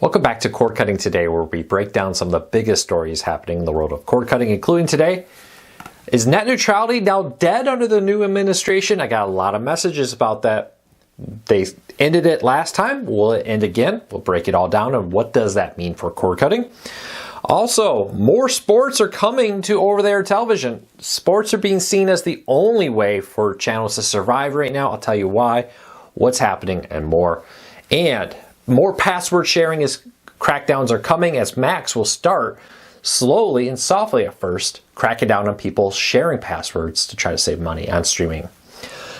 Welcome back to Cord Cutting Today, where we break down some of the biggest stories happening in the world of cord cutting, including today. Is net neutrality now dead under the new administration? I got a lot of messages about that. They ended it last time. Will it end again? We'll break it all down, and what does that mean for cord cutting? Also, more sports are coming to over-the-air television. Sports are being seen as the only way for channels to survive right now. I'll tell you why, what's happening, and more. And more password sharing crackdowns are coming, as Max will start slowly and softly at first, cracking down on people sharing passwords to try to save money on streaming.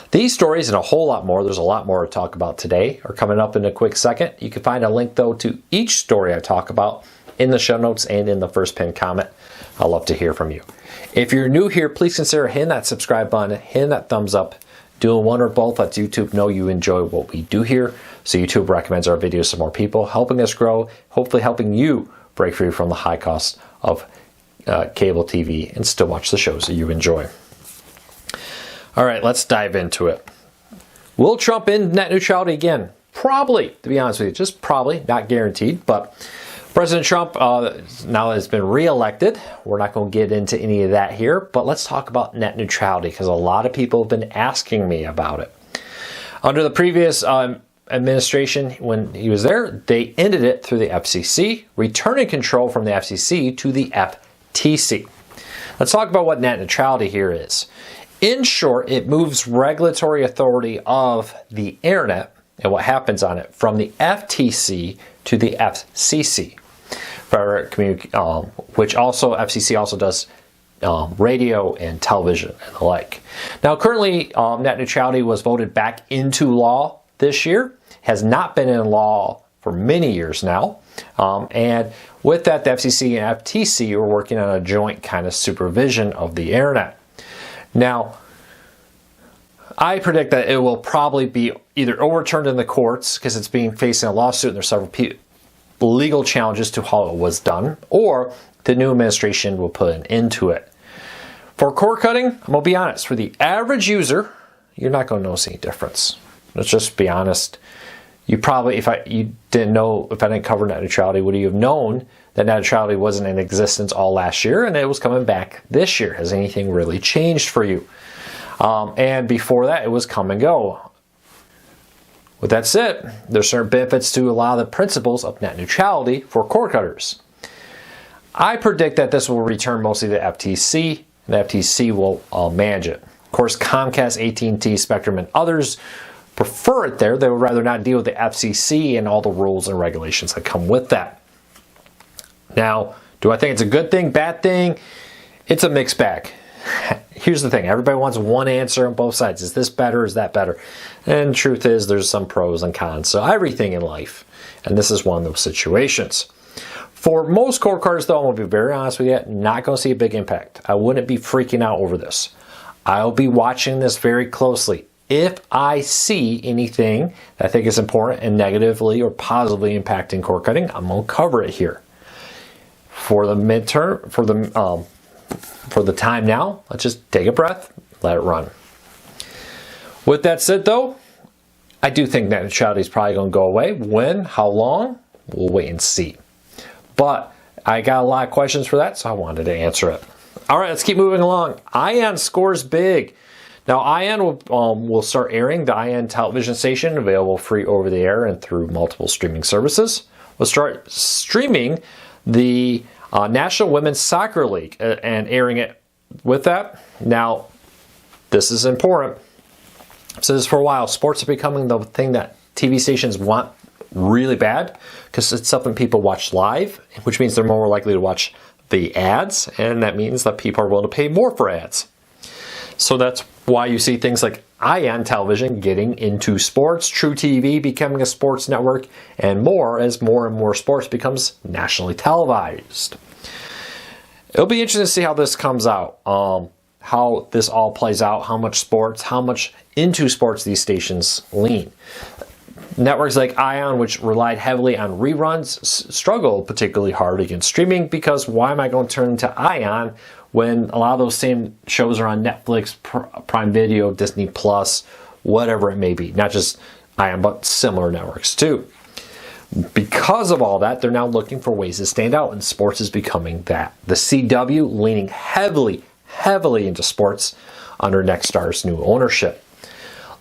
These stories and a whole lot more, there's a lot more to talk about today, are coming up in a quick second. You can find a link though to each story I talk about in the show notes and in the first pinned comment. I'd love to hear from you. If you're new here, please consider hitting that subscribe button, hitting that thumbs up. Doing one or both lets YouTube know you enjoy what we do here, so YouTube recommends our videos to more people, helping us grow, hopefully helping you break free from the high cost of cable TV and still watch the shows that you enjoy. All right, let's dive into it. Will Trump end net neutrality again? Probably, to be honest with you, just probably, not guaranteed, but President Trump, now has been reelected. We're not going to get into any of that here, but let's talk about net neutrality because a lot of people have been asking me about it. Under the previous administration, when he was there, they ended it through the FCC, returning control from the FCC to the FTC. Let's talk about what net neutrality here is. In short, it moves regulatory authority of the internet and what happens on it from the FTC to the FCC. Which also FCC also does radio and television and the like. Now, currently, net neutrality was voted back into law this year. Has not been in law for many years now. And with that, the FCC and FTC are working on a joint kind of supervision of the internet. Now, I predict that it will probably be either overturned in the courts because it's being facing a lawsuit and there's several legal challenges to how it was done, or the new administration will put an end to it. For cord cutting, I'm going to be honest, for the average user, you're not going to notice any difference. Let's just be honest. You probably, if I didn't cover net neutrality, would you have known that net neutrality wasn't in existence all last year and it was coming back this year? Has anything really changed for you? And before that, it was come and go. With that said, there's certain benefits to a lot of the principles of net neutrality for cord cutters. I predict that this will return mostly to the FTC, and the FTC will manage it. Of course, Comcast, AT&T, Spectrum, and others prefer it there. They would rather not deal with the FCC and all the rules and regulations that come with that. Now, do I think it's a good thing, bad thing? It's a mixed bag. Here's the thing. Everybody wants one answer on both sides. Is this better? Is that better? And the truth is there's some pros and cons. So everything in life. And this is one of those situations. For most cord cutters, though, I'm going to be very honest with you, not going to see a big impact. I wouldn't be freaking out over this. I'll be watching this very closely. If I see anything that I think is important and negatively or positively impacting cord cutting, I'm going to cover it here. For the midterm, for the time now, let's just take a breath, let it run. With that said, though, I do think net neutrality is probably going to go away. When? How long? We'll wait and see. But I got a lot of questions for that, so I wanted to answer it. All right, let's keep moving along. ION scores big. Now, ION will start airing the ION television station, available free over the air and through multiple streaming services. We'll start streaming the National Women's Soccer League and airing it with that. Now, this is important. I've said this for a while. Sports are becoming the thing that TV stations want really bad because it's something people watch live, which means they're more likely to watch the ads, and that means that people are willing to pay more for ads. So that's why you see things like ION television getting into sports, True TV becoming a sports network, and more as more and more sports becomes nationally televised. It'll be interesting to see how this comes out, how this all plays out, how much into sports these stations lean. Networks like ION, which relied heavily on reruns, struggle particularly hard against streaming because why am I going to turn to ION when a lot of those same shows are on Netflix, Prime Video, Disney Plus, whatever it may be. Not just ION, but similar networks too. Because of all that, they're now looking for ways to stand out, and sports is becoming that. The CW leaning heavily into sports under Nextstar's new ownership.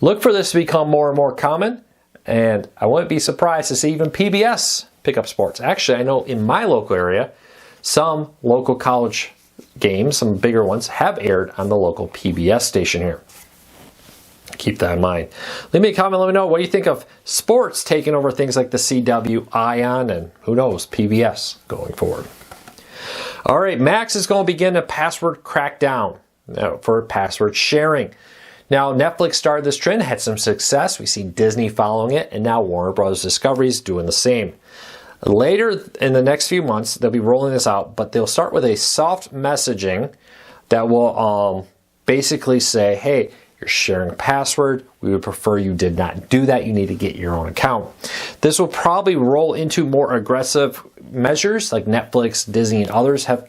Look for this to become more and more common, and I wouldn't be surprised to see even PBS pick up sports. Actually, I know in my local area, some local college games, some bigger ones, have aired on the local PBS station here. Keep that in mind. Leave me a comment, let me know what you think of sports taking over things like the CW, Ion, and who knows, PBS going forward. All right, Max is going to begin a password crackdown for password sharing. Now, Netflix started this trend, had some success. We've seen Disney following it, and now Warner Bros. Discovery is doing the same. Later in the next few months, they'll be rolling this out, but they'll start with a soft messaging that will basically say, hey, you're sharing a password. We would prefer you did not do that. You need to get your own account. This will probably roll into more aggressive measures like Netflix, Disney, and others have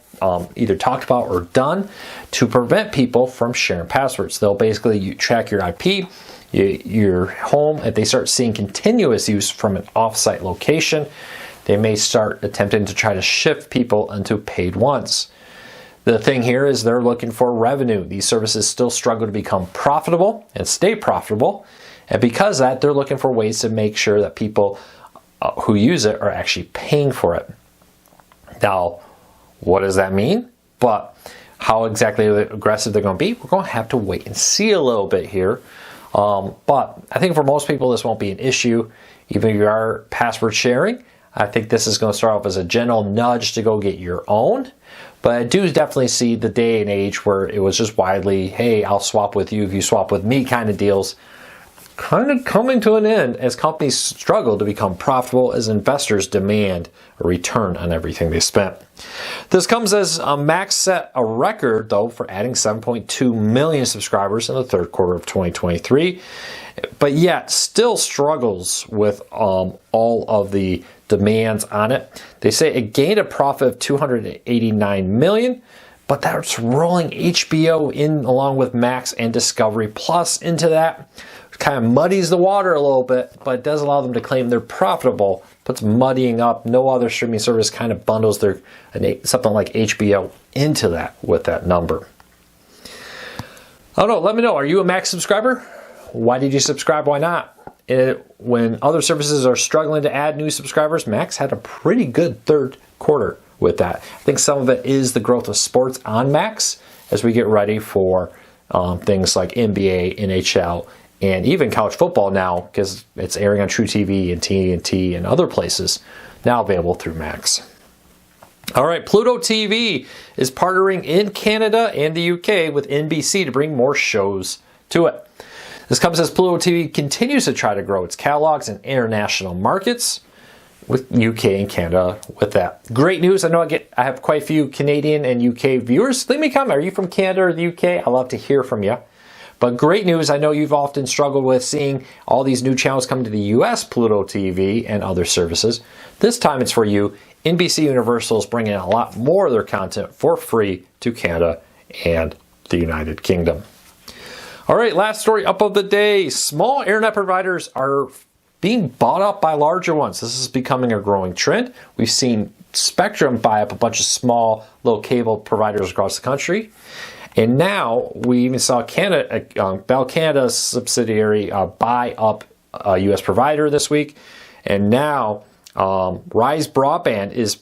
either talked about or done to prevent people from sharing passwords. They'll basically track your IP, your home. If they start seeing continuous use from an off-site location, they may start attempting to try to shift people into paid ones. The thing here is they're looking for revenue. These services still struggle to become profitable and stay profitable. And because of that, they're looking for ways to make sure that people who use it are actually paying for it. Now, what does that mean? But how exactly aggressive they're going to be, we're going to have to wait and see a little bit here. But I think for most people, this won't be an issue. Even if you are password sharing, I think this is going to start off as a general nudge to go get your own. But I do definitely see the day and age where it was just widely, hey, I'll swap with you if you swap with me kind of deals, kind of coming to an end as companies struggle to become profitable as investors demand a return on everything they spent. This comes as Max set a record, though, for adding 7.2 million subscribers in the third quarter of 2023, but yet still struggles with all of the demands on it. They say it gained a profit of $289 million, but that's rolling HBO in along with Max and Discovery Plus into that. It kind of muddies the water a little bit, but it does allow them to claim they're profitable, puts muddying up. No other streaming service kind of bundles their something like HBO into that with that number. I don't know, let me know. Are you a Max subscriber? Why did you subscribe? Why not? When other services are struggling to add new subscribers, Max had a pretty good third quarter with that. I think some of it is the growth of sports on Max as we get ready for things like NBA, NHL, and even college football now, because it's airing on True TV and TNT and other places, now available through Max. All right, Pluto TV is partnering in Canada and the UK with NBC to bring more shows to it. This comes as Pluto TV continues to try to grow its catalogs in international markets with UK and Canada with that. Great news. I know I have quite a few Canadian and UK viewers. Leave me a comment. Are you from Canada or the UK? I'd love to hear from you. But great news. I know you've often struggled with seeing all these new channels come to the US Pluto TV and other services. This time it's for you. NBC Universal is bringing a lot more of their content for free to Canada and the United Kingdom. All right, last story up of the day. Small internet providers are being bought up by larger ones. This is becoming a growing trend. We've seen Spectrum buy up a bunch of small little cable providers across the country. And now we even saw Bell Canada's subsidiary buy up a U.S. provider this week. And now Rise Broadband is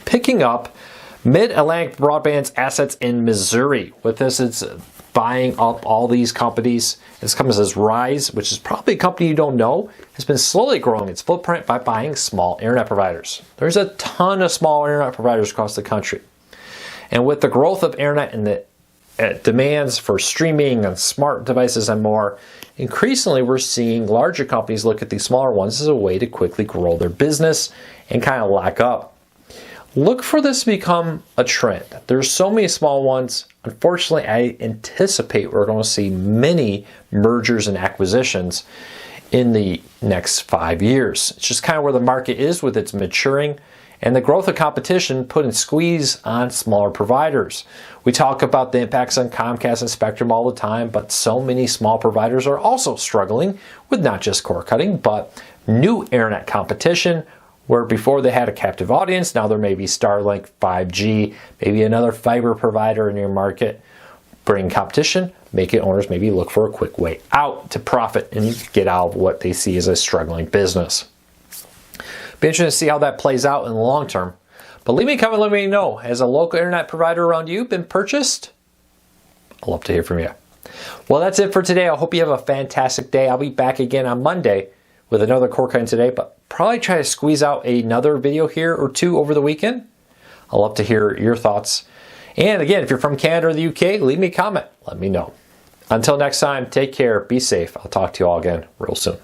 picking up Mid-Atlantic Broadband's assets in Missouri. With this, it's buying up all these companies. This comes as Rise, which is probably a company you don't know, has been slowly growing its footprint by buying small internet providers. There's a ton of small internet providers across the country. And with the growth of internet and the demands for streaming and smart devices and more, increasingly we're seeing larger companies look at these smaller ones as a way to quickly grow their business and kind of lock up. Look for this to become a trend. There's so many small ones. Unfortunately, I anticipate we're going to see many mergers and acquisitions in the next 5 years. It's just kind of where the market is with its maturing and the growth of competition putting squeeze on smaller providers. We talk about the impacts on Comcast and Spectrum all the time, but so many small providers are also struggling with not just cord cutting, but new internet competition where before they had a captive audience, now there may be Starlink, 5G, maybe another fiber provider in your market. Bring competition, making owners maybe look for a quick way out to profit and get out of what they see as a struggling business. Be interesting to see how that plays out in the long term. But leave me a comment, let me know. Has a local internet provider around you been purchased? I'd love to hear from you. Well, that's it for today. I hope you have a fantastic day. I'll be back again on Monday with another Core Cutting Today, but probably try to squeeze out another video here or two over the weekend. I'd love to hear your thoughts. And again, if you're from Canada or the UK, leave me a comment. Let me know. Until next time, take care, be safe. I'll talk to you all again real soon.